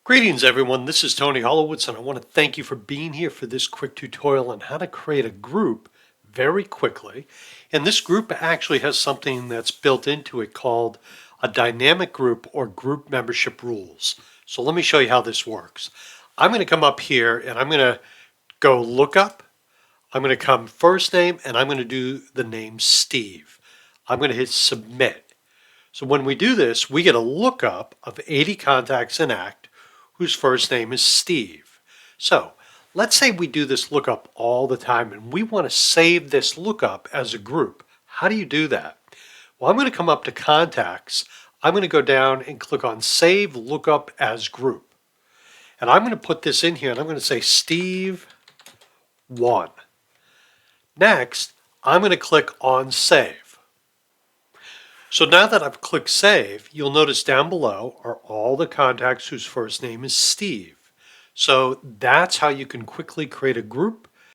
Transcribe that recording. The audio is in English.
Greetings everyone, this is Tony Hollowitz and I want to thank you for being here for this quick tutorial on how to create a group very quickly. And this group actually has something that's built into it called a dynamic group or group membership rules. So let me show you how this works. I'm going to come up here and I'm going to go lookup. I'm going to come first name and I'm going to do the name Steve. I'm going to hit submit. So when we do this, we get a lookup of 80 contacts in Act whose first name is Steve. So let's say we do this lookup all the time and we want to save this lookup as a group. How do you do that? Well, I'm going to come up to Contacts. I'm going to go down and click on Save Lookup as Group. And I'm going to put this in here and I'm going to say Steve 1. Next, I'm going to click on Save. So now that I've clicked Save, you'll notice down below are all the contacts whose first name is Steve. So that's how you can quickly create a group